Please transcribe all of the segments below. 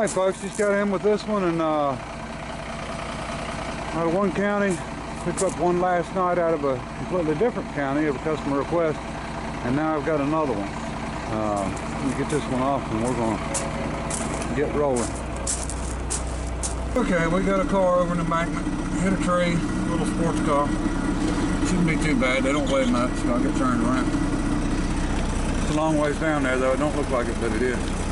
Alright folks, just got in with this one, and out of one county, picked up one last night out of a completely different county of a customer request, and now I've got another one. Let me get this one off and we're going to get rolling. Okay, we got a car over in the embankment, hit a tree, little sports car. Shouldn't be too bad, they don't weigh much, so I'll get turned around. It's a long ways down there though, it don't look like it, but it is.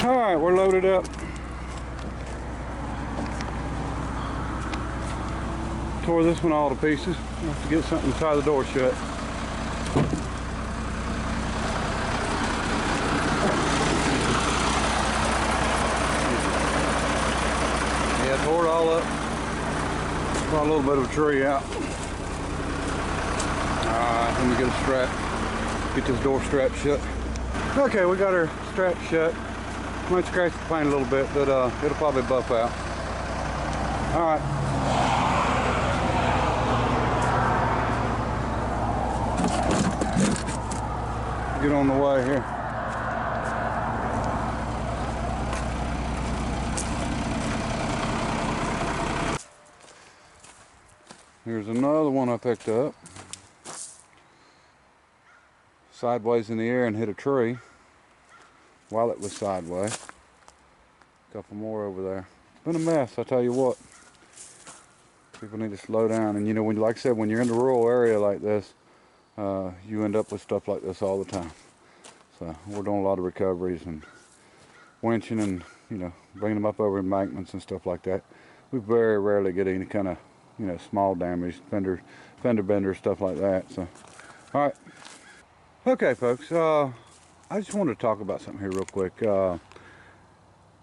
Alright, we're loaded up. Tore this one all to pieces. I'll have to get something to tie the door shut. Yeah, tore it all up. Brought a little bit of a tree out. Alright, let me get a strap. Get this door strap shut. Okay, we got her strap shut. Might scratch the paint a little bit, but it'll probably buff out. Alright. Get on the way here. Here's another one I picked up. Sideways in the air and hit a tree while it was sideways. A couple more over there. It's been a mess, I tell you what. People need to slow down, and you know, when, like I said, when you're in the rural area like this, you end up with stuff like this all the time. So we're doing a lot of recoveries and winching and, you know, bringing them up over embankments and stuff like that. We very rarely get any kind of, you know, small damage, fender bender, stuff like that. So, all right. Okay, folks. I just wanted to talk about something here real quick.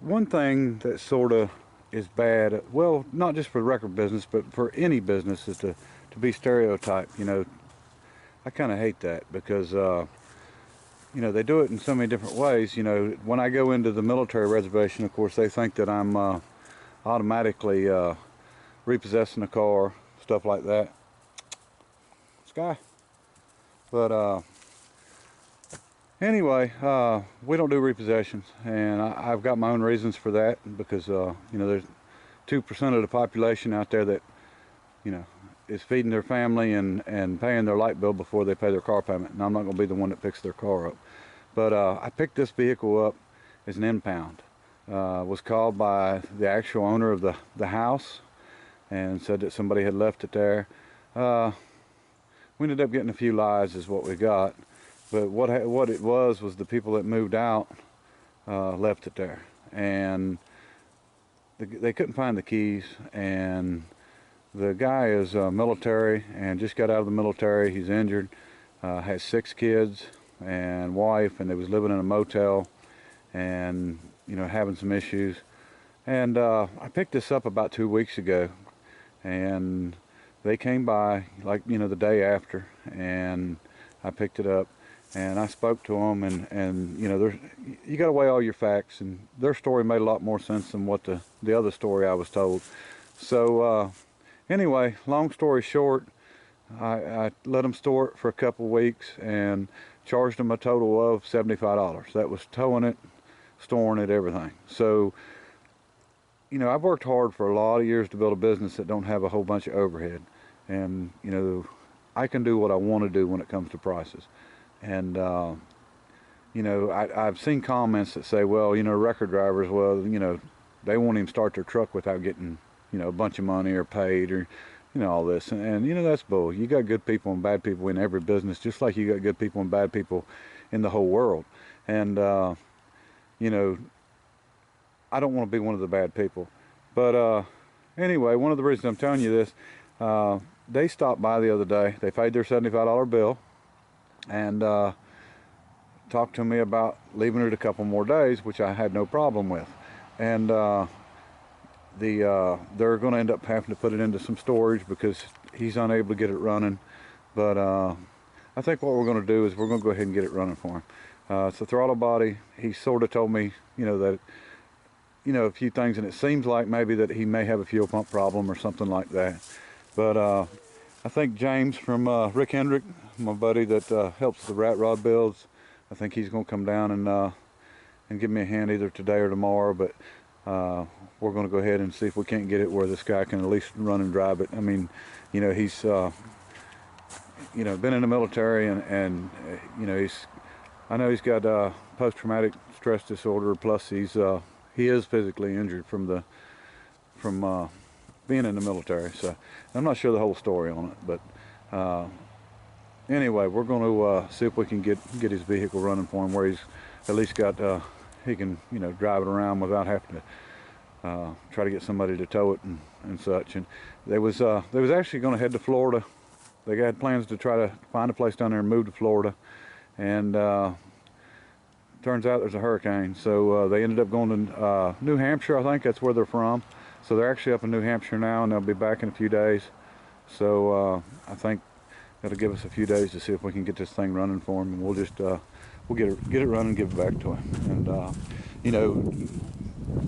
One thing that sort of is bad, well, not just for the record business, but for any business, is to be stereotyped. You know, I kind of hate that because, you know, they do it in so many different ways. You know, when I go into the military reservation, of course, they think that I'm automatically repossessing the car, stuff like that. Sky. But anyway, we don't do repossessions, and I've got my own reasons for that, because you know, there's 2% of the population out there that, you know, is feeding their family and paying their light bill before they pay their car payment, and I'm not going to be the one that picks their car up. But I picked this vehicle up as an impound. Was called by the actual owner of the house and said that somebody had left it there. We ended up getting a few lies is what we got, but what it was the people that moved out left it there, and they couldn't find the keys, and the guy is military and just got out of the military. He's injured, has 6 kids and wife, and they was living in a motel and, you know, having some issues. And I picked this up about 2 weeks ago, and they came by, like, you know, the day after, and I picked it up and I spoke to them, and you know, you got to weigh all your facts, and their story made a lot more sense than what the other story I was told. So anyway, long story short, I let them store it for a couple weeks and charged them a total of $75. That was towing it, storing it, everything. So, you know, I've worked hard for a lot of years to build a business that don't have a whole bunch of overhead, and, you know, I can do what I want to do when it comes to prices. And you know, I've seen comments that say, well, you know, record drivers, well, you know, they won't even start their truck without getting, you know, a bunch of money or paid, or, you know, all this. And you know, that's bull. You got good people and bad people in every business, just like you got good people and bad people in the whole world. And you know, I don't want to be one of the bad people. But anyway, one of the reasons I'm telling you this, they stopped by the other day. They paid their $75 bill and talked to me about leaving it a couple more days, which I had no problem with. And they're going to end up having to put it into some storage because he's unable to get it running. But I think what we're going to do is we're going to go ahead and get it running for him. It's a throttle body. He sort of told me, you know, that, you know, a few things, and it seems like maybe that he may have a fuel pump problem or something like that. But I think James from Rick Hendrick, my buddy that helps the rat rod builds, I think he's going to come down and give me a hand either today or tomorrow. But we're going to go ahead and see if we can't get it where this guy can at least run and drive it. I mean, you know, he's you know, been in the military, and you know, I know he's got post-traumatic stress disorder, plus he is physically injured from being in the military. So I'm not sure the whole story on it, but anyway, we're going to see if we can get his vehicle running for him, where he's at least got he can, you know, drive it around without having to try to get somebody to tow it and such. And they was actually going to head to Florida. They had plans to try to find a place down there and move to Florida, and turns out there's a hurricane, so they ended up going to New Hampshire. I think that's where they're from. So they're actually up in New Hampshire now, and they'll be back in a few days. So I think that'll give us a few days to see if we can get this thing running for him, and we'll just we'll get it running and give it back to him. And you know,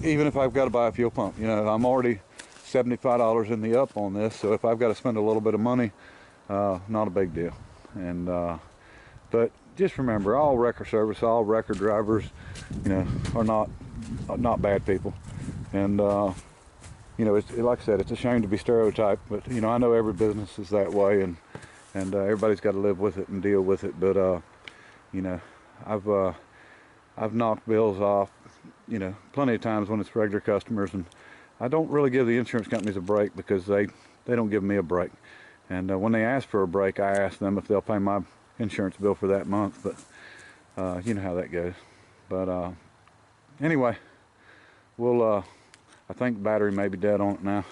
even if I've got to buy a fuel pump, you know, I'm already $75 in the up on this, so if I've got to spend a little bit of money, not a big deal. And but just remember, all wrecker service, all wrecker drivers, you know, are not bad people. And you know, like I said, it's a shame to be stereotyped, but you know, I know every business is that way, and everybody's got to live with it and deal with it. But you know, I've knocked bills off, you know, plenty of times when it's regular customers, and I don't really give the insurance companies a break because they don't give me a break. And when they ask for a break, I ask them if they'll pay my insurance bill for that month. But you know how that goes. But anyway, we'll I think the battery may be dead on it now.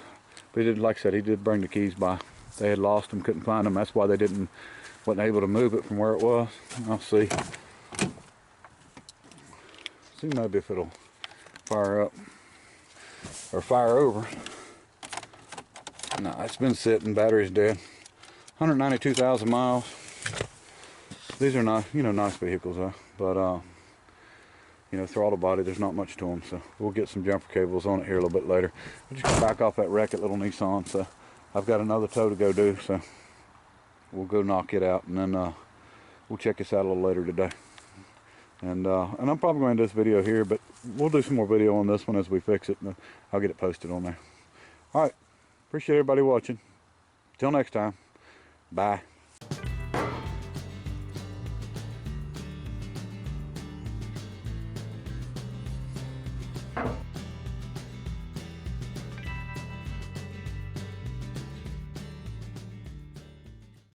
But he did, like I said, he did bring the keys by. They had lost them, couldn't find them. That's why they wasn't able to move it from where it was. I'll see. See maybe if it'll fire up or fire over. No, it's been sitting. Battery's dead. 192,000 miles. These are not, you know, nice vehicles though. But you know, throttle body, there's not much to them. So we'll get some jumper cables on it here a little bit later. We'll just back off that wreck at little Nissan. So I've got another tow to go do, so we'll go knock it out, and then we'll check this out a little later today. And I'm probably going to end this video here, but we'll do some more video on this one as we fix it, and I'll get it posted on there. All right, appreciate everybody watching. Till next time, bye.